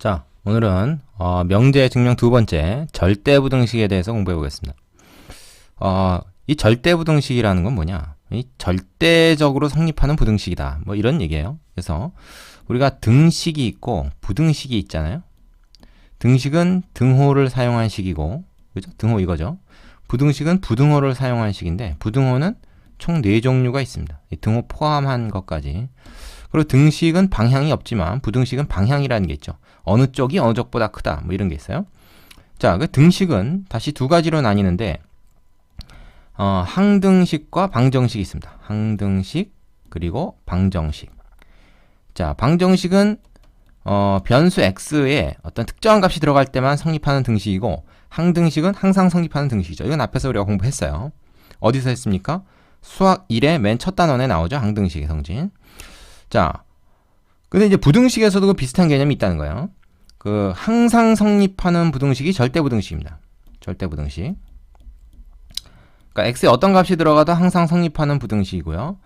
자, 오늘은 명제 증명 두 번째 절대부등식에 대해서 공부해 보겠습니다. 이 절대부등식이라는 건 뭐냐? 이 절대적으로 성립하는 부등식이다. 뭐 이런 얘기예요. 그래서 우리가 등식이 있고 부등식이 있잖아요. 등식은 등호를 사용한 식이고, 그죠? 등호 이거죠. 부등식은 부등호를 사용한 식인데, 부등호는 총 4종류가 있습니다. 이 등호 포함한 것까지. 그리고 등식은 방향이 없지만 부등식은 방향이라는 게 있죠. 어느 쪽이 어느 쪽보다 크다, 뭐 이런 게 있어요. 자, 그 등식은 다시 두 가지로 나뉘는데, 항등식과 방정식이 있습니다. 항등식 그리고 방정식. 자, 방정식은 변수 x에 어떤 특정한 값이 들어갈 때만 성립하는 등식이고, 항등식은 항상 성립하는 등식이죠. 이건 앞에서 우리가 공부했어요. 어디서 했습니까? 수학 1의 맨 첫 단원에 나오죠. 항등식의 성진. 자, 근데 이제 부등식에서도 그 비슷한 개념이 있다는 거예요. 그 항상 성립하는 부등식이 절대부등식입니다. 절대부등식. 그러니까 x에 어떤 값이 들어가도 항상 성립하는 부등식이고요.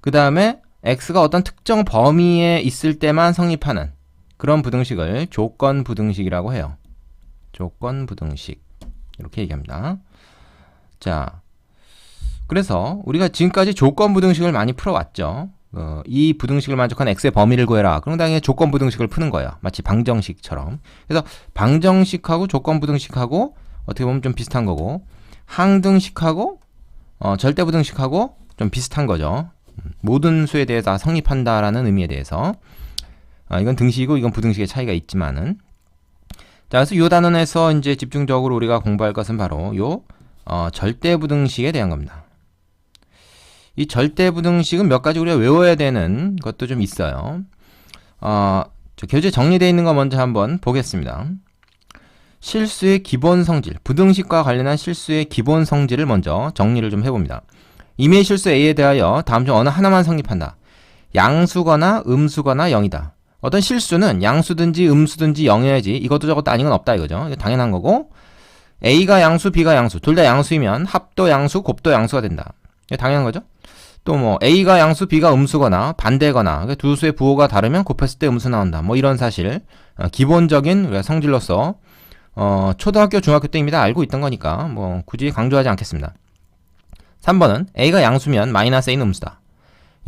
그 다음에 x가 어떤 특정 범위에 있을 때만 성립하는 그런 부등식을 조건부등식이라고 해요. 조건부등식. 이렇게 얘기합니다. 자, 그래서 우리가 지금까지 조건부등식을 많이 풀어왔죠. 이 부등식을 만족한 x의 범위를 구해라. 그럼 당연히 조건부등식을 푸는 거예요. 마치 방정식처럼. 그래서 방정식하고 조건부등식하고 어떻게 보면 좀 비슷한 거고, 항등식하고 절대부등식하고 좀 비슷한 거죠. 모든 수에 대해서 다 성립한다라는 의미에 대해서. 이건 등식이고 이건 부등식의 차이가 있지만은. 자, 그래서 이 단원에서 이제 집중적으로 우리가 공부할 것은 바로 요 절대부등식에 대한 겁니다. 이 절대부등식은 몇 가지 우리가 외워야 되는 것도 좀 있어요. 교재 정리되어 있는 거 먼저 한번 보겠습니다. 실수의 기본 성질, 부등식과 관련한 실수의 기본 성질을 먼저 정리를 좀 해봅니다. 임의 실수 A에 대하여 다음 중 어느 하나만 성립한다. 양수거나 음수거나 0이다. 어떤 실수는 양수든지 음수든지 0이어야지 이것도 저것도 아닌 건 없다 이거죠. 이거 당연한 거고, A가 양수, B가 양수, 둘 다 양수이면 합도 양수, 곱도 양수가 된다. 이거 당연한 거죠. 또 뭐 A가 양수, B가 음수거나 반대거나 두 수의 부호가 다르면 곱했을 때 음수 나온다. 뭐 이런 사실, 기본적인 우리가 성질로서 초등학교, 중학교 때 이미 다 알고 있던 거니까 뭐 굳이 강조하지 않겠습니다. 3번은 A가 양수면 마이너스 A는 음수다.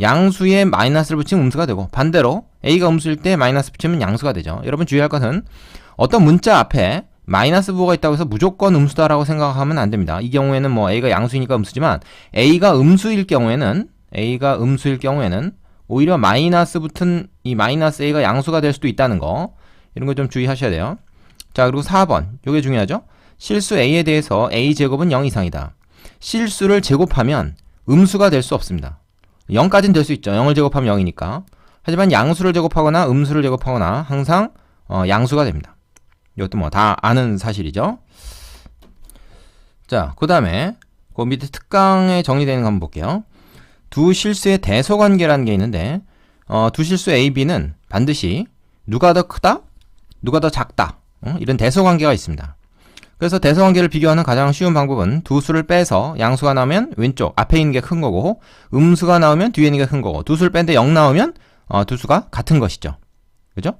양수에 마이너스를 붙이면 음수가 되고, 반대로 A가 음수일 때 마이너스 붙이면 양수가 되죠. 여러분 주의할 것은 어떤 문자 앞에 마이너스 부호가 있다고 해서 무조건 음수다라고 생각하면 안 됩니다. 이 경우에는 뭐 A가 양수이니까 음수지만 A가 음수일 경우에는 오히려 마이너스 붙은 이 마이너스 A가 양수가 될 수도 있다는 거, 이런 거 좀 주의하셔야 돼요. 자, 그리고 4번, 요게 중요하죠. 실수 A에 대해서 A제곱은 0 이상이다. 실수를 제곱하면 음수가 될 수 없습니다. 0까지는 될 수 있죠. 0을 제곱하면 0이니까. 하지만 양수를 제곱하거나 음수를 제곱하거나 항상 양수가 됩니다. 이것도 뭐 다 아는 사실이죠. 자, 그 다음에 그 밑에 특강에 정리되는 거 한번 볼게요. 두 실수의 대소관계라는 게 있는데, 두 실수 A, B는 반드시 누가 더 크다? 누가 더 작다? 이런 대소관계가 있습니다. 그래서 대소관계를 비교하는 가장 쉬운 방법은 두 수를 빼서 양수가 나오면 왼쪽 앞에 있는 게 큰 거고, 음수가 나오면 뒤에 있는 게 큰 거고, 두 수를 뺐는데 0 나오면 두 수가 같은 것이죠. 그죠?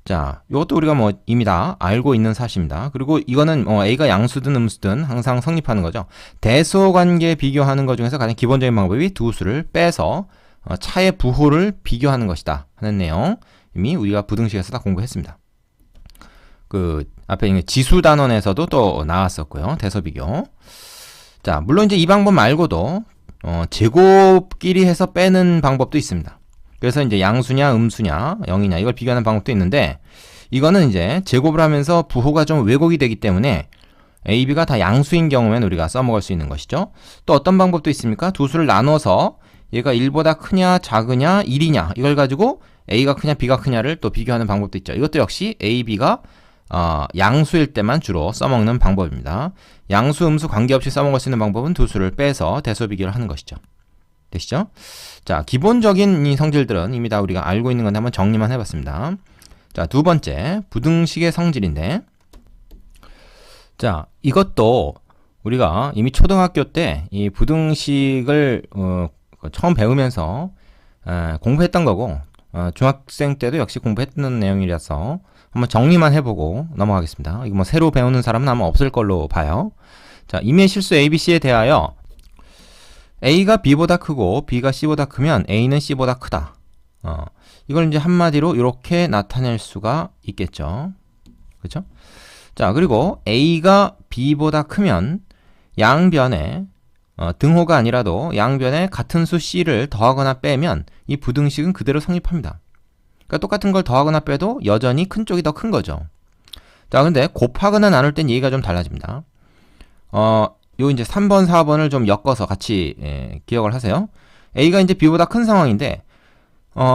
자, 이것도 우리가 뭐 이미 다 알고 있는 사실입니다. 그리고 이거는 A가 양수든 음수든 항상 성립하는 거죠. 대소관계 비교하는 것 중에서 가장 기본적인 방법이 두 수를 빼서 차의 부호를 비교하는 것이다 하는 내용, 이미 우리가 부등식에서 다 공부했습니다. 그 앞에 있는 지수 단원에서도 또 나왔었고요. 대소 비교. 자, 물론 이제 이 방법 말고도 제곱끼리 해서 빼는 방법도 있습니다. 그래서 이제 양수냐 음수냐 0이냐 이걸 비교하는 방법도 있는데, 이거는 이제 제곱을 하면서 부호가 좀 왜곡이 되기 때문에 A, B가 다 양수인 경우에는 우리가 써먹을 수 있는 것이죠. 또 어떤 방법도 있습니까? 두 수를 나눠서 얘가 1보다 크냐 작으냐 1이냐 이걸 가지고 A가 크냐 B가 크냐를 또 비교하는 방법도 있죠. 이것도 역시 A, B가 양수일 때만 주로 써먹는 방법입니다. 양수, 음수 관계없이 써먹을 수 있는 방법은 두 수를 빼서 대소 비교를 하는 것이죠. 되시죠? 자, 기본적인 이 성질들은 이미 다 우리가 알고 있는 건데 한번 정리만 해봤습니다. 자, 두 번째 부등식의 성질인데, 자, 이것도 우리가 이미 초등학교 때 이 부등식을 처음 배우면서 공부했던 거고, 중학생 때도 역시 공부했던 내용이라서 한번 정리만 해보고 넘어가겠습니다. 이거 뭐 새로 배우는 사람은 아마 없을 걸로 봐요. 자, 임의 실수 ABC에 대하여 A가 B보다 크고 B가 C보다 크면 A는 C보다 크다. 이걸 이제 한마디로 이렇게 나타낼 수가 있겠죠. 그렇죠? 자, 그리고 A가 B보다 크면 양변에 등호가 아니라도 양변에 같은 수 C를 더하거나 빼면 이 부등식은 그대로 성립합니다. 그러니까 똑같은 걸 더하거나 빼도 여전히 큰 쪽이 더 큰 거죠. 자, 근데 곱하거나 나눌 땐 얘기가 좀 달라집니다. 요 이제 3번, 4번을 좀 엮어서 같이 기억을 하세요. A가 이제 B보다 큰 상황인데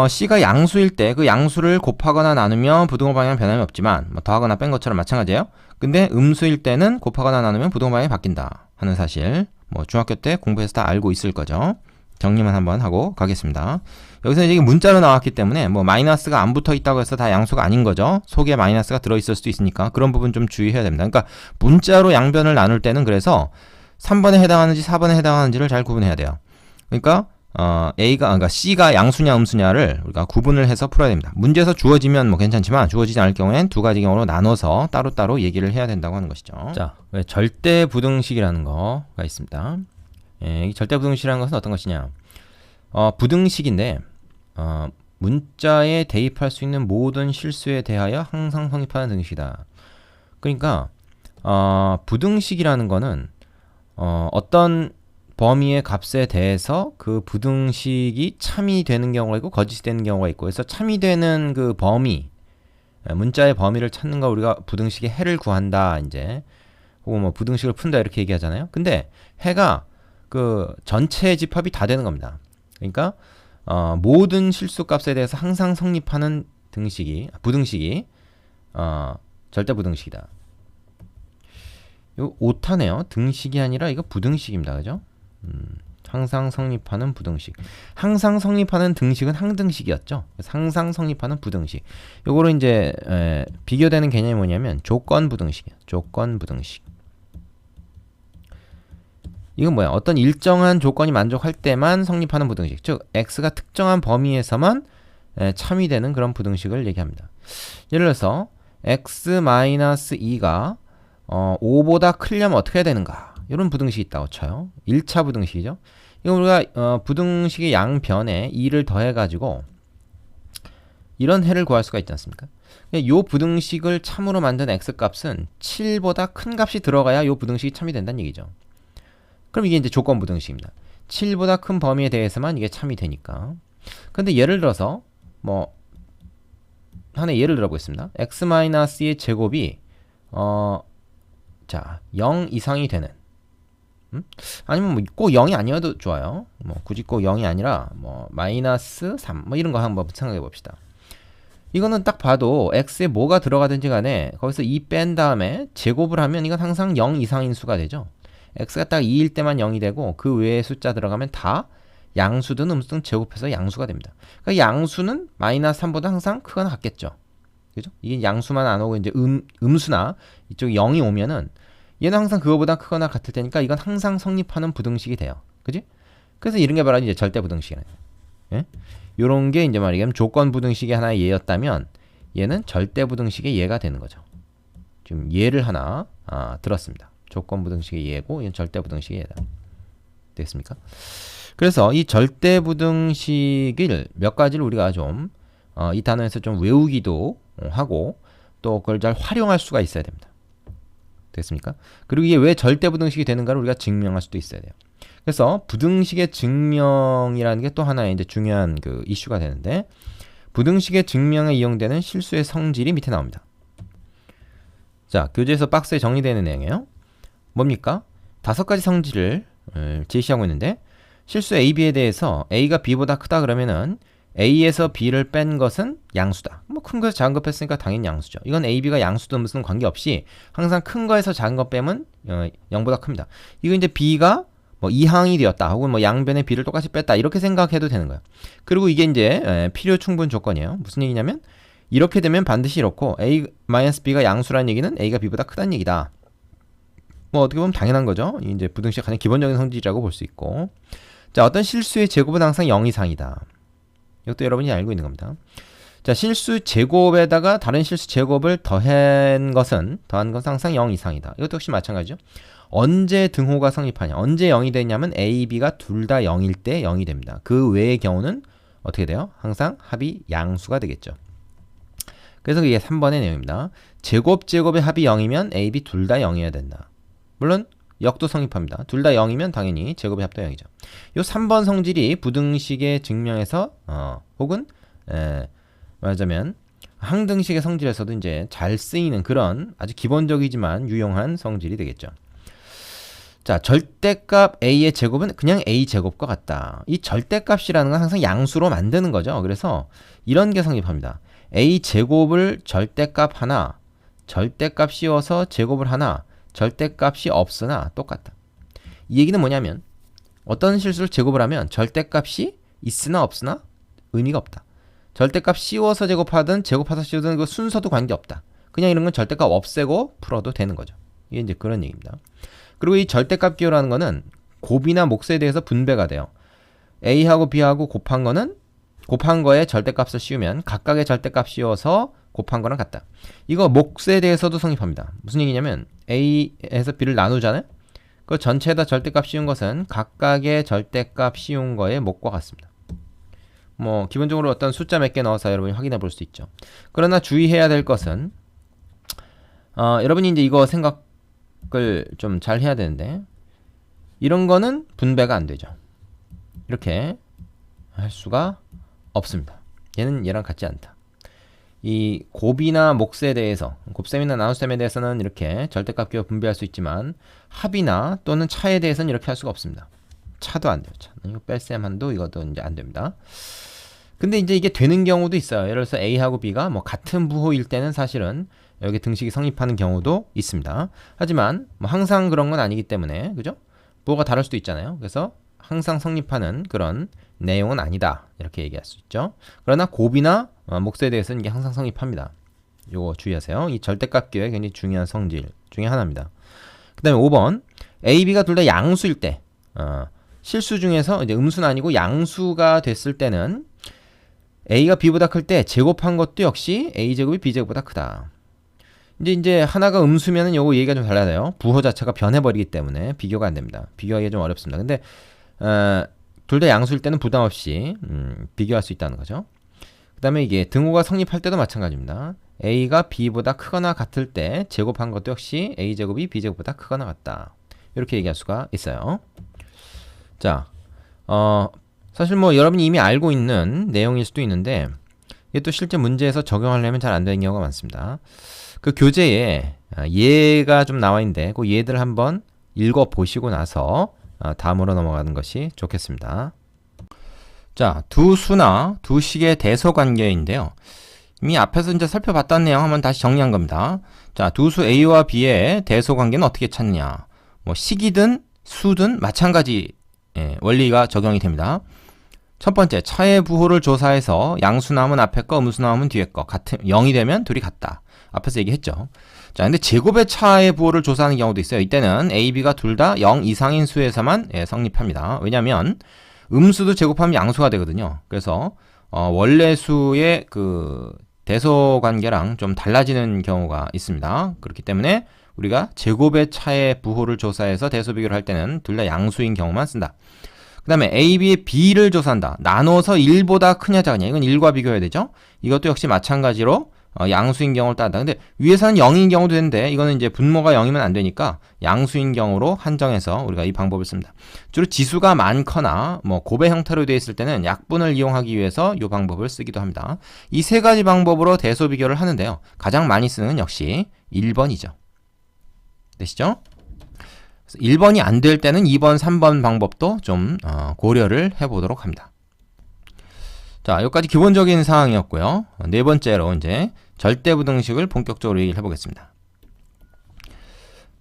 C가 양수일 때 그 양수를 곱하거나 나누면 부등호 방향 변함이 없지만 뭐 더하거나 뺀 것처럼 마찬가지예요. 근데 음수일 때는 곱하거나 나누면 부등호 방향이 바뀐다 하는 사실 뭐 중학교 때 공부해서 다 알고 있을 거죠. 정리만 한번 하고 가겠습니다. 여기서 이제 문자로 나왔기 때문에 뭐 마이너스가 안 붙어 있다고 해서 다 양수가 아닌 거죠. 속에 마이너스가 들어 있을 수도 있으니까 그런 부분 좀 주의해야 됩니다. 그러니까 문자로 양변을 나눌 때는 그래서 3번에 해당하는지 4번에 해당하는지를 잘 구분해야 돼요. 그러니까 그러니까 C가 양수냐 음수냐를 우리가 구분을 해서 풀어야 됩니다. 문제에서 주어지면 뭐 괜찮지만 주어지지 않을 경우엔 두 가지 경우로 나눠서 따로따로 얘기를 해야 된다고 하는 것이죠. 자, 절대 부등식이라는 거가 있습니다. 이 절대 부등식이라는 것은 어떤 것이냐? 부등식인데 문자에 대입할 수 있는 모든 실수에 대하여 항상 성립하는 등식이다. 그러니까 부등식이라는 거는 어떤 범위의 값에 대해서 그 부등식이 참이 되는 경우가 있고 거짓이 되는 경우가 있고 그래서 참이 되는 그 범위 문자의 범위를 찾는 거 우리가 부등식의 해를 구한다 이제 혹은 뭐 부등식을 푼다 이렇게 얘기하잖아요. 근데 해가 그 전체 집합이 다 되는 겁니다. 그러니까 모든 실수값에 대해서 항상 성립하는 부등식이 절대 부등식이다. 요 오타네요. 등식이 아니라 이거 부등식입니다. 그죠? 항상 성립하는 부등식. 항상 성립하는 등식은 항등식이었죠. 그래서 항상 성립하는 부등식. 요거로 이제 비교되는 개념이 뭐냐면 조건 부등식이에요. 조건 부등식. 이건 뭐야? 어떤 일정한 조건이 만족할 때만 성립하는 부등식. 즉 x가 특정한 범위에서만 참이 되는 그런 부등식을 얘기합니다. 예를 들어서 x-2가 5보다 크려면 어떻게 해야 되는가? 이런 부등식이 있다고 쳐요. 1차 부등식이죠. 이거 우리가 부등식의 양변에 2를 더해가지고 이런 해를 구할 수가 있지 않습니까? 이 부등식을 참으로 만든 x값은 7보다 큰 값이 들어가야 이 부등식이 참이 된다는 얘기죠. 그럼 이게 이제 조건 부등식입니다. 7보다 큰 범위에 대해서만 이게 참이 되니까. 근데 예를 들어서 뭐 하나의 예를 들어보겠습니다. x-의 제곱이 0 이상이 되는 아니면 뭐 꼭 0이 아니어도 좋아요. 뭐 굳이 꼭 0이 아니라 뭐 -3 뭐 이런 거 한번 생각해 봅시다. 이거는 딱 봐도 x에 뭐가 들어가든지 간에 거기서 2 뺀 다음에 제곱을 하면 이건 항상 0 이상인 수가 되죠. x가 딱 2일 때만 0이 되고 그 외의 숫자 들어가면 다 양수든 음수든 제곱해서 양수가 됩니다. 그러니까 양수는 -3보다 항상 크거나 같겠죠. 그죠? 이게 양수만 안 오고 이제 음수나 이쪽에 0이 오면은 얘는 항상 그거보다 크거나 같을 테니까 이건 항상 성립하는 부등식이 돼요. 그지? 그래서 이런 게 바로 이제 절대 부등식이에요. 예? 요런 게 이제 말이면 조건 부등식의 하나의 예였다면 얘는 절대 부등식의 예가 되는 거죠. 지금 예를 하나 들었습니다. 조건 부등식의 예고 이건 절대 부등식의 예다. 됐습니까? 그래서 이 절대 부등식을 몇 가지를 우리가 좀 이 단어에서 좀 외우기도 하고 또 그걸 잘 활용할 수가 있어야 됩니다. 됐습니까? 그리고 이게 왜 절대 부등식이 되는가를 우리가 증명할 수도 있어야 돼요. 그래서 부등식의 증명이라는 게 또 하나의 이제 중요한 그 이슈가 되는데 부등식의 증명에 이용되는 실수의 성질이 밑에 나옵니다. 자, 교재에서 박스에 정리되는 내용이에요. 뭡니까? 5가지 성질을 제시하고 있는데 실수 A, B에 대해서 A가 B보다 크다 그러면은 A에서 B를 뺀 것은 양수다. 뭐 큰 거에서 작은 거 뺐으니까 당연히 양수죠. 이건 A, B가 양수든 무슨 관계없이 항상 큰 거에서 작은 거 빼면 0보다 큽니다. 이거 이제 B가 뭐 이항이 되었다 혹은 뭐 양변의 B를 똑같이 뺐다 이렇게 생각해도 되는 거예요. 그리고 이게 이제 필요 충분 조건이에요. 무슨 얘기냐면 이렇게 되면 반드시 이렇고 A-B가 양수라는 얘기는 A가 B보다 크다는 얘기다. 뭐 어떻게 보면 당연한 거죠. 이제 부등식의 가장 기본적인 성질이라고 볼 수 있고 자 어떤 실수의 제곱은 항상 0 이상이다. 이것도 여러분이 알고 있는 겁니다. 자, 실수 제곱에다가 다른 실수 제곱을 더한 것은 항상 0 이상이다. 이것도 역시 마찬가지죠. 언제 등호가 성립하냐, 언제 0이 되냐면 A, B가 둘 다 0일 때 0이 됩니다. 그 외의 경우는 어떻게 돼요? 항상 합이 양수가 되겠죠. 그래서 이게 3번의 내용입니다. 제곱의 합이 0이면 A, B 둘 다 0이어야 된다. 물론 역도 성립합니다. 둘 다 0이면 당연히 제곱의 합도 0이죠. 요 3번 성질이 부등식의 증명에서 혹은 말하자면 항등식의 성질에서도 이제 잘 쓰이는 그런 아주 기본적이지만 유용한 성질이 되겠죠. 자, 절대값 A의 제곱은 그냥 A 제곱과 같다. 이 절대값이라는 건 항상 양수로 만드는 거죠. 그래서 이런 게 성립합니다. A 제곱을 절대값 하나, 절대값 씌워서 제곱을 하나, 절대값이 없으나 똑같다. 이 얘기는 뭐냐면 어떤 실수를 제곱을 하면 절대값이 있으나 없으나 의미가 없다. 절대값 씌워서 제곱하든 제곱해서 씌우든 그 순서도 관계없다. 그냥 이런 건 절대값 없애고 풀어도 되는 거죠. 이게 이제 그런 얘기입니다. 그리고 이 절대값 기호라는 거는 곱이나 몫에 대해서 분배가 돼요. A하고 B하고 곱한 거에 절대값을 씌우면 각각의 절대값 씌워서 곱한 거랑 같다. 이거 몫에 대해서도 성립합니다. 무슨 얘기냐면 A에서 B를 나누잖아요. 그 전체에다 절대값 씌운 것은 각각의 절대값 씌운 거의 몫과 같습니다. 뭐 기본적으로 어떤 숫자 몇 개 넣어서 여러분이 확인해 볼 수 있죠. 그러나 주의해야 될 것은 여러분이 이제 이거 생각을 좀 잘 해야 되는데 이런 거는 분배가 안 되죠. 이렇게 할 수가 없습니다. 얘는 얘랑 같지 않다. 이 곱이나 몫에 대해서, 곱셈이나 나눗셈에 대해서는 이렇게 절대값 기호 분배할 수 있지만 합이나 또는 차에 대해서는 이렇게 할 수가 없습니다. 차도 안 돼요. 차. 이거 뺄셈 한도 이것도 이제 안 됩니다. 근데 이제 이게 되는 경우도 있어요. 예를 들어서 A하고 B가 뭐 같은 부호일 때는 사실은 여기 등식이 성립하는 경우도 있습니다. 하지만 뭐 항상 그런 건 아니기 때문에, 그죠? 부호가 다를 수도 있잖아요. 그래서 항상 성립하는 그런 내용은 아니다. 이렇게 얘기할 수 있죠. 그러나 곱이나 몫에 대해서는 이게 항상 성립합니다. 요거 주의하세요. 이 절대값 기호의 굉장히 중요한 성질 중에 하나입니다. 그 다음에 5번 A, B가 둘 다 양수일 때 실수 중에서 이제 음수는 아니고 양수가 됐을 때는 A가 B보다 클 때 제곱한 것도 역시 A제곱이 B제곱보다 크다. 이제 하나가 음수면은 요거 얘기가 좀 달라야 돼요. 부호 자체가 변해버리기 때문에 비교가 안 됩니다. 비교하기가 좀 어렵습니다. 근데 둘 다 양수일 때는 부담 없이 비교할 수 있다는 거죠. 그 다음에 이게 등호가 성립할 때도 마찬가지입니다. A가 B보다 크거나 같을 때 제곱한 것도 역시 A제곱이 B제곱보다 크거나 같다. 이렇게 얘기할 수가 있어요. 자, 사실 뭐 여러분이 이미 알고 있는 내용일 수도 있는데 이게 또 실제 문제에서 적용하려면 잘 안 되는 경우가 많습니다. 그 교재에 예가 좀 나와 있는데 그 예들 한번 읽어보시고 나서 다음으로 넘어가는 것이 좋겠습니다. 자, 두 수나 두 식의 대소관계인데요. 이미 앞에서 이제 살펴봤던 내용 한번 다시 정리한 겁니다. 자, 두 수 A와 B의 대소관계는 어떻게 찾느냐. 뭐 식이든 수든 마찬가지 원리가 적용이 됩니다. 첫 번째, 차의 부호를 조사해서 양수 나오면 앞에 거, 음수 나오면 뒤에 거 같은 0이 되면 둘이 같다. 앞에서 얘기했죠. 자, 근데 제곱의 차의 부호를 조사하는 경우도 있어요. 이때는 A, B가 둘 다 0 이상인 수에서만 성립합니다. 왜냐하면 음수도 제곱하면 양수가 되거든요. 그래서 원래 수의 그 대소 관계랑 좀 달라지는 경우가 있습니다. 그렇기 때문에 우리가 제곱의 차의 부호를 조사해서 대소 비교를 할 때는 둘 다 양수인 경우만 쓴다. 그 다음에 A, B의 B를 조사한다. 나눠서 1보다 크냐 작으냐. 이건 1과 비교해야 되죠. 이것도 역시 마찬가지로 양수인 경우를 따른다. 근데 위에서는 0인 경우도 되는데 이거는 이제 분모가 0이면 안 되니까 양수인 경우로 한정해서 우리가 이 방법을 씁니다. 주로 지수가 많거나 뭐 곱의 형태로 되어 있을 때는 약분을 이용하기 위해서 이 방법을 쓰기도 합니다. 이 세 가지 방법으로 대소 비교를 하는데요. 가장 많이 쓰는 건 역시 1번이죠. 되시죠? 1번이 안 될 때는 2번, 3번 방법도 좀 고려를 해보도록 합니다. 자, 여기까지 기본적인 사항이었고요. 네 번째로 이제 절대부등식을 본격적으로 얘기를 해보겠습니다.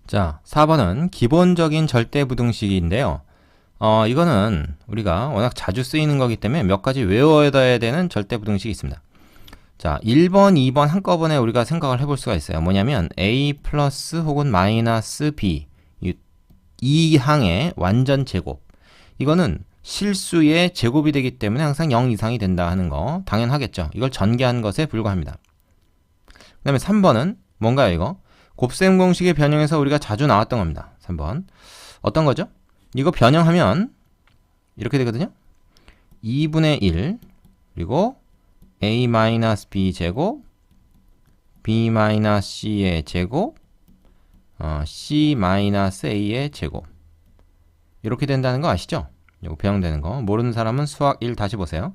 자, 4번은 기본적인 절대부등식인데요. 이거는 우리가 워낙 자주 쓰이는 거기 때문에 몇 가지 외워둬야 되는 절대부등식이 있습니다. 자, 1번, 2번 한꺼번에 우리가 생각을 해볼 수가 있어요. 뭐냐면 A 플러스 혹은 마이너스 B 이 항의 완전 제곱. 이거는 실수의 제곱이 되기 때문에 항상 0 이상이 된다 하는 거 당연하겠죠. 이걸 전개한 것에 불과합니다. 그 다음에 3번은 뭔가요 이거? 곱셈 공식의 변형에서 우리가 자주 나왔던 겁니다. 3번 어떤 거죠? 이거 변형하면 이렇게 되거든요. 2분의 1 그리고 a-b 제곱 b-c의 제곱 c-a의 제곱 이렇게 된다는 거 아시죠? 이거 변형되는 거 모르는 사람은 수학 1 다시 보세요.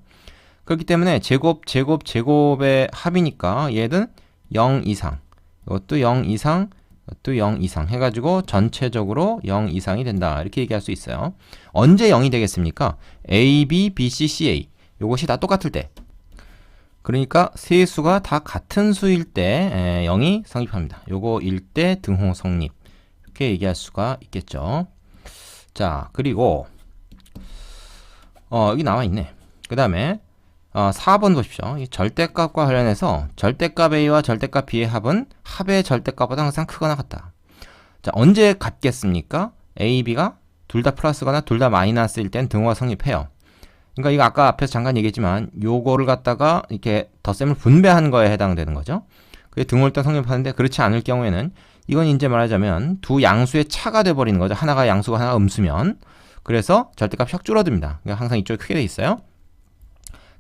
그렇기 때문에 제곱의 합이니까 얘는 0 이상 이것도 0 이상 이것도 0 이상 해가지고 전체적으로 0 이상이 된다 이렇게 얘기할 수 있어요. 언제 0이 되겠습니까? A, B, B, C, C, A 요것이 다 똑같을 때, 그러니까 세 수가 다 같은 수일 때 0이 성립합니다. 요거일 때 등호 성립 이렇게 얘기할 수가 있겠죠. 자, 그리고 여기 나와 있네. 그 다음에 4번 보십시오. 이 절대값과 관련해서 절대값 A와 절대값 B의 합은 합의 절대값보다 항상 크거나 같다. 자, 언제 같겠습니까? A, B가 둘 다 플러스거나 둘 다 마이너스일 땐 등호가 성립해요. 그러니까 이거 아까 앞에서 잠깐 얘기했지만 요거를 갖다가 이렇게 덧셈을 분배한 거에 해당되는 거죠. 그게 등호일 때 성립하는데 그렇지 않을 경우에는 이건 이제 말하자면 두 양수의 차가 돼버리는 거죠. 하나가 양수고 하나가 음수면. 그래서 절대값이 확 줄어듭니다. 그러니까 항상 이쪽이 크게 돼 있어요.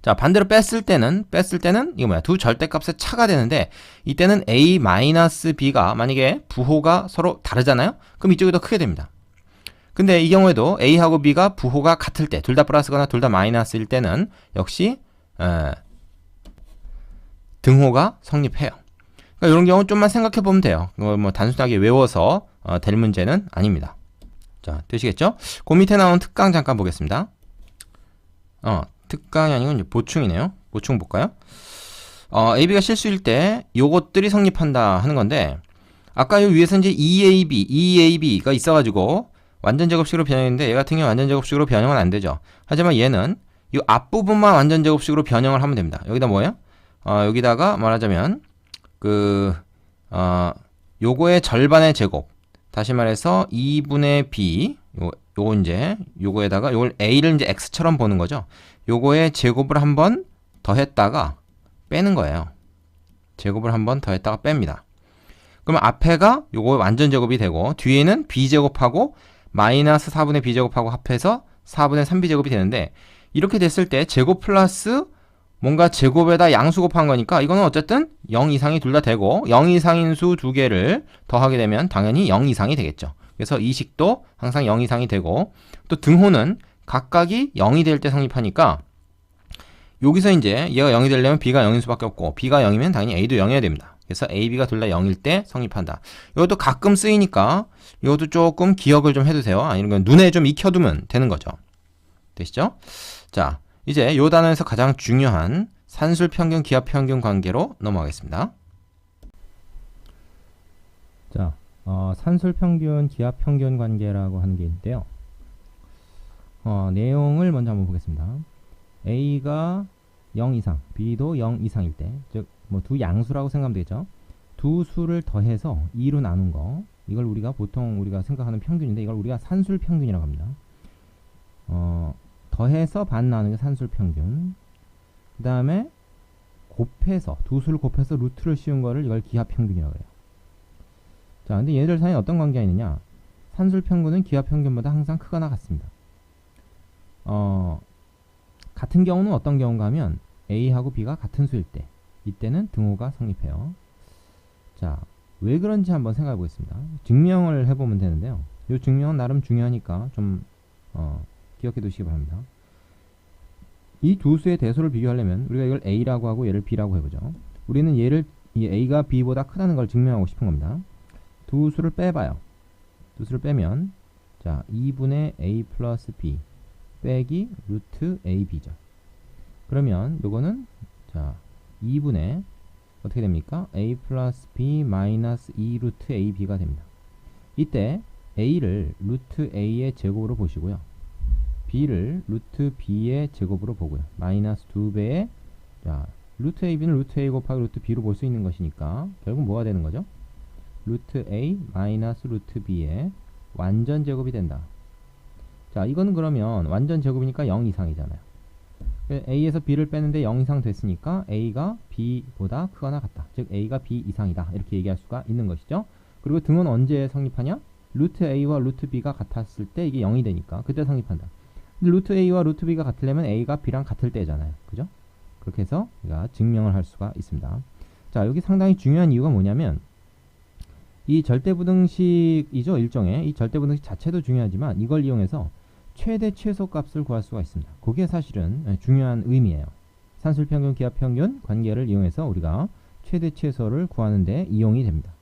자, 반대로 뺐을 때는 이거 뭐야? 두 절대값의 차가 되는데 이때는 a-b가 만약에 부호가 서로 다르잖아요? 그럼 이쪽이 더 크게 됩니다. 근데 이 경우에도 a하고 b가 부호가 같을 때, 둘 다 플러스거나 둘 다 마이너스일 때는 역시 등호가 성립해요. 그러니까 이런 경우 좀만 생각해 보면 돼요. 뭐 단순하게 외워서 될 문제는 아닙니다. 자, 되시겠죠? 그 밑에 나온 특강 잠깐 보겠습니다. 특강이 아니고 이제 보충이네요. 보충 볼까요? AB가 실수일 때 요것들이 성립한다 하는 건데, 아까 요 위에서 이제 EAB가 있어가지고 완전 제곱식으로 변형했는데 얘 같은 경우 완전 제곱식으로 변형은 안 되죠. 하지만 얘는 이 앞부분만 완전 제곱식으로 변형을 하면 됩니다. 여기다 뭐예요? 여기다가 말하자면 요거의 절반의 제곱, 다시 말해서 2분의 b 요거 이제 요거에다가 요걸 a를 이제 x처럼 보는 거죠. 요거의 제곱을 한번 더했다가 빼는 거예요. 제곱을 한번 더했다가 뺍니다. 그러면 앞에가 요거 완전 제곱이 되고 뒤에는 b제곱하고 마이너스 4분의 b제곱하고 합해서 4분의 3b제곱이 되는데, 이렇게 됐을 때 제곱 플러스 뭔가 제곱에다 양수 곱한 거니까 이거는 어쨌든 0 이상이 둘 다 되고 0 이상인 수 두 개를 더하게 되면 당연히 0 이상이 되겠죠. 그래서 이 식도 항상 0 이상이 되고, 또 등호는 각각이 0이 될 때 성립하니까 여기서 이제 얘가 0이 되려면 b가 0인 수밖에 없고 b가 0이면 당연히 a도 0이어야 됩니다. 그래서 a, b가 둘 다 0일 때 성립한다. 이것도 가끔 쓰이니까 이것도 조금 기억을 좀 해두세요. 아니면 건 눈에 좀 익혀두면 되는 거죠. 되시죠? 자, 이제 요 단원에서 가장 중요한 산술평균, 기하평균 관계로 넘어가겠습니다. 자, 산술평균, 기하평균 관계라고 하는 게 있는데요. 내용을 먼저 한번 보겠습니다. A가 0 이상, B도 0 이상일 때, 즉 뭐 두 양수라고 생각하면 되겠죠. 두 수를 더해서 2로 나눈 거, 이걸 우리가 보통 우리가 생각하는 평균인데 이걸 우리가 산술평균이라고 합니다. 더해서 반 나누는 게 산술평균. 그 다음에 곱해서, 두 수를 곱해서 루트를 씌운 거를 이걸 기하평균이라고 해요. 자, 근데 얘들 사이에 어떤 관계가 있느냐? 산술평균은 기하평균보다 항상 크거나 같습니다. 같은 경우는 어떤 경우인가 하면 A하고 B가 같은 수일 때, 이때는 등호가 성립해요. 자, 왜 그런지 한번 생각해 보겠습니다. 증명을 해보면 되는데요. 이 증명은 나름 중요하니까 좀 기억해 두시기 바랍니다. 이 두 수의 대소를 비교하려면 우리가 이걸 A라고 하고 얘를 B라고 해보죠. 우리는 얘를 이 A가 B보다 크다는 걸 증명하고 싶은 겁니다. 두 수를 빼봐요. 두 수를 빼면 자, 2분의 A 플러스 B 빼기 루트 AB죠. 그러면 요거는 자, 2분의 어떻게 됩니까? A 플러스 B 마이너스 2 루트 AB가 됩니다. 이때 A를 루트 A의 제곱으로 보시고요. B를 루트 B의 제곱으로 보고요. 마이너스 2배의 자, 루트 AB는 루트 A 곱하기 루트 B로 볼 수 있는 것이니까 결국 뭐가 되는 거죠? 루트 A 마이너스 루트 B의 완전 제곱이 된다. 자, 이거는 그러면 완전 제곱이니까 0 이상이잖아요. A에서 B를 빼는데 0 이상 됐으니까 A가 B보다 크거나 같다. 즉 A가 B 이상이다. 이렇게 얘기할 수가 있는 것이죠. 그리고 등은 언제 성립하냐? 루트 A와 루트 B가 같았을 때 이게 0이 되니까 그때 성립한다. 근데 루트 A와 루트 B가 같으려면 A가 B랑 같을 때잖아요. 그죠? 그렇게 해서 우리가 증명을 할 수가 있습니다. 자, 여기 상당히 중요한 이유가 뭐냐면 이 절대부등식이죠. 일종의 이 절대부등식 자체도 중요하지만 이걸 이용해서 최대 최소 값을 구할 수가 있습니다. 그게 사실은 중요한 의미예요. 산술평균, 기하평균 관계를 이용해서 우리가 최대 최소를 구하는 데 이용이 됩니다.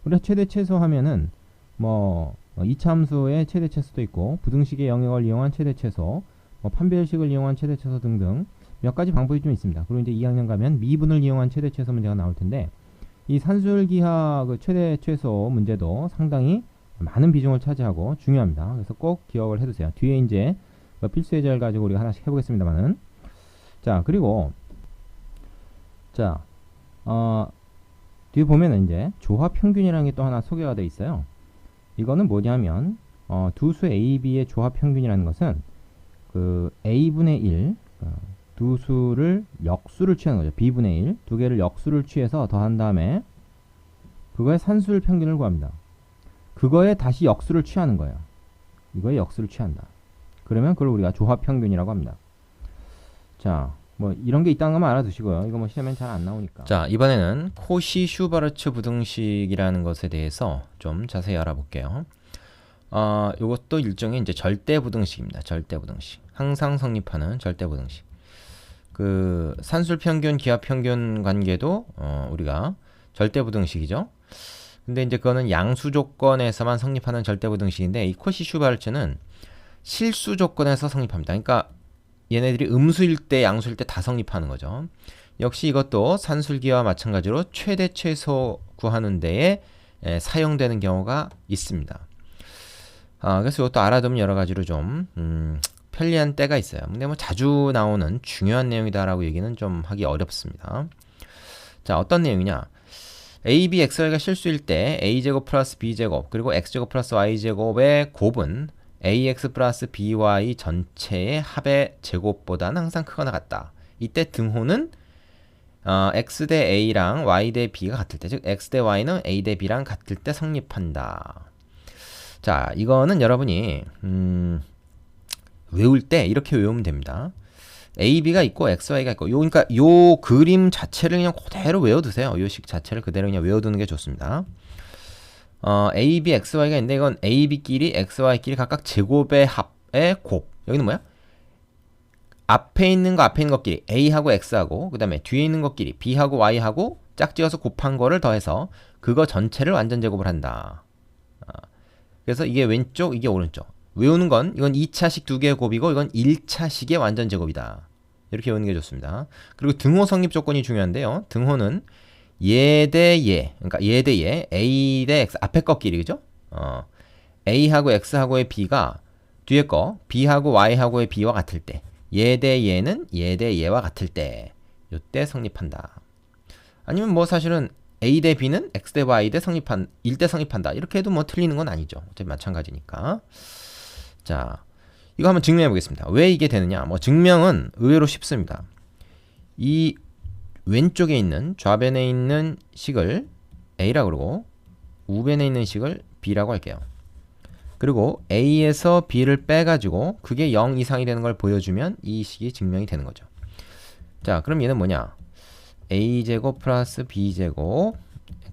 우리가 최대 최소 하면은 뭐 이차함수의 최대 최소도 있고 부등식의 영역을 이용한 최대 최소, 판별식을 이용한 최대 최소 등등 몇 가지 방법이 좀 있습니다. 그리고 이제 2학년 가면 미분을 이용한 최대 최소 문제가 나올 텐데 이 산술기하 그 최대 최소 문제도 상당히 많은 비중을 차지하고 중요합니다. 그래서 꼭 기억을 해두세요. 뒤에 이제 필수 예제를 가지고 우리가 하나씩 해보겠습니다만은. 자, 그리고 자, 뒤에 보면은 이제 조합평균이라는 게 또 하나 소개가 되어 있어요. 이거는 뭐냐면 두 수 A, B의 조합평균이라는 것은 그 A분의 1 두 수를 역수를 취하는 거죠. B분의 1 두 개를 역수를 취해서 더한 다음에 그거의 산술 평균을 구합니다. 그거에 다시 역수를 취하는 거예요. 이거에 역수를 취한다. 그러면 그걸 우리가 조합평균이라고 합니다. 자, 뭐 이런 게 있다는 것만 알아두시고요. 이거 뭐 시험엔 잘 안 나오니까. 자, 이번에는 코시-슈바르츠 부등식이라는 것에 대해서 좀 자세히 알아볼게요. 이것도 일종의 이제 절대부등식입니다. 절대부등식. 항상 성립하는 절대부등식. 그 산술평균, 기하평균 관계도 우리가 절대부등식이죠. 근데 이제 그거는 양수 조건에서만 성립하는 절대부등식인데 이 코시-슈바르츠는 실수 조건에서 성립합니다. 그러니까 얘네들이 음수일 때, 양수일 때 다 성립하는 거죠. 역시 이것도 산술기와 마찬가지로 최대 최소 구하는 데에 사용되는 경우가 있습니다. 그래서 이것도 알아두면 여러 가지로 좀 편리한 때가 있어요. 근데 뭐 자주 나오는 중요한 내용이다라고 얘기는 좀 하기 어렵습니다. 자, 어떤 내용이냐? a, b, x, y가 실수일 때 a제곱 플러스 b제곱 그리고 x제곱 플러스 y제곱의 곱은 ax 플러스 by 전체의 합의 제곱보다는 항상 크거나 같다. 이때 등호는 x 대 a랑 y 대 b가 같을 때, 즉 x 대 y는 a 대 b랑 같을 때 성립한다. 자, 이거는 여러분이 외울 때 이렇게 외우면 됩니다. A, B가 있고 X, Y가 있고 그러니까 요 그림 자체를 그냥 그대로 외워두세요. 요 식 자체를 그대로 그냥 외워두는 게 좋습니다. A, B, X, Y가 있는데 이건 A, B끼리 X, Y끼리 각각 제곱의 합의 곱. 여기는 뭐야? 앞에 있는 것끼리 A하고 X하고 그 다음에 뒤에 있는 것끼리 B하고 Y하고 짝지어서 곱한 거를 더해서 그거 전체를 완전 제곱을 한다. 그래서 이게 왼쪽, 이게 오른쪽. 외우는 건 이건 2차식 두 개의 곱이고 이건 1차식의 완전 제곱이다. 이렇게 외우는 게 좋습니다. 그리고 등호 성립 조건이 중요한데요. 등호는 얘 대 얘, 그러니까 얘 대 얘, A 대 X, 앞에 거끼리, 그죠? A하고 X하고의 B가 뒤에 거 B하고 Y하고의 B와 같을 때, 얘 대 얘는 얘 대 얘와 같을 때, 요때 성립한다. 아니면 뭐 사실은 A 대 B는 X 대 Y 대 1대 성립한다. 이렇게 해도 뭐 틀리는 건 아니죠. 어차피 마찬가지니까. 자, 이거 한번 증명해 보겠습니다. 왜 이게 되느냐? 뭐 증명은 의외로 쉽습니다. 이 왼쪽에 있는 좌변에 있는 식을 A라고 그러고 우변에 있는 식을 B라고 할게요. 그리고 A에서 B를 빼가지고 그게 0 이상이 되는 걸 보여주면 이 식이 증명이 되는 거죠. 자, 그럼 얘는 뭐냐? A제곱 플러스 B제곱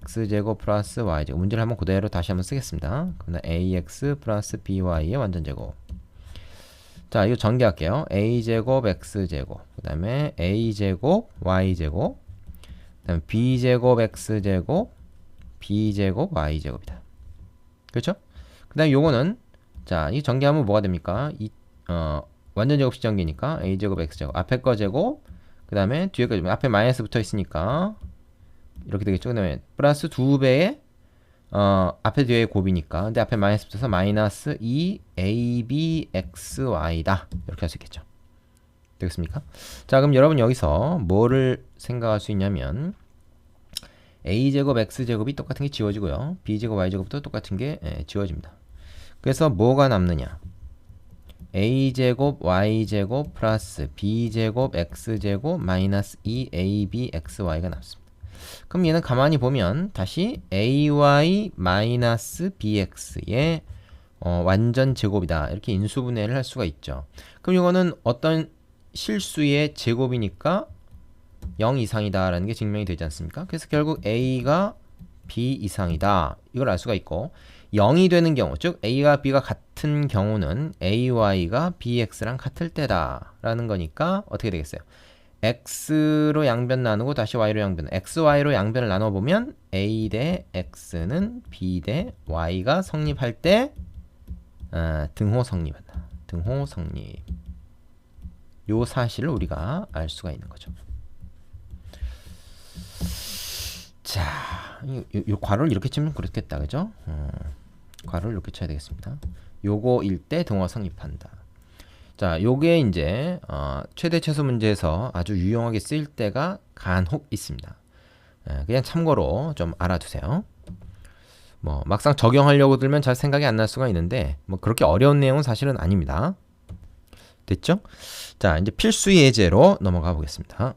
X제곱 플러스 Y제곱. 문제를 한번 그대로 다시 한번 쓰겠습니다. 그러면 AX 플러스 BY의 완전제곱. 자, 이거 전개할게요. A제곱 X제곱 그 다음에 A제곱 Y제곱 그 다음에 B제곱 X제곱 B제곱 Y제곱이다. 그렇죠? 그 다음에 요거는 자, 이 전개하면 뭐가 됩니까? 완전제곱식 전개니까 A제곱 X제곱 앞에 거 제곱 그 다음에 뒤에 거 앞에 마이너스 붙어 있으니까 이렇게 되겠죠. 그 다음에 플러스 2배의 앞에 뒤에 곱이니까 근데 앞에 마이너스 붙어서 마이너스 2abxy다. 이렇게 할 수 있겠죠. 되겠습니까? 자, 그럼 여러분 여기서 뭐를 생각할 수 있냐면 a제곱 x제곱이 똑같은 게 지워지고요. b제곱 y제곱도 똑같은 게 지워집니다. 그래서 뭐가 남느냐? a제곱 y제곱 플러스 b제곱 x제곱 마이너스 2abxy가 남습니다. 그럼 얘는 가만히 보면 다시 ay 마이너스 bx의 완전 제곱이다. 이렇게 인수분해를 할 수가 있죠. 그럼 이거는 어떤 실수의 제곱이니까 0 이상이다 라는 게 증명이 되지 않습니까? 그래서 결국 a가 b 이상이다. 이걸 알 수가 있고 0이 되는 경우, 즉 a가 b가 같은 경우는 ay가 bx랑 같을 때다 라는 거니까 어떻게 되겠어요? x로 양변 나누고 다시 y로 양변, xy로 양변을 나눠보면 a 대 x는 b 대 y가 성립할 때 등호 성립한다. 등호 성립. 요 사실을 우리가 알 수가 있는 거죠. 자, 요 괄호를 이렇게 치면 그렇겠다, 그죠? 괄호를 이렇게 쳐야 되겠습니다. 요거일 때 등호가 성립한다. 자, 요게 이제 최대 최소 문제에서 아주 유용하게 쓰일 때가 간혹 있습니다. 그냥 참고로 좀 알아두세요. 뭐 막상 적용하려고 들면 잘 생각이 안 날 수가 있는데 뭐 그렇게 어려운 내용은 사실은 아닙니다. 됐죠? 자, 이제 필수 예제로 넘어가 보겠습니다.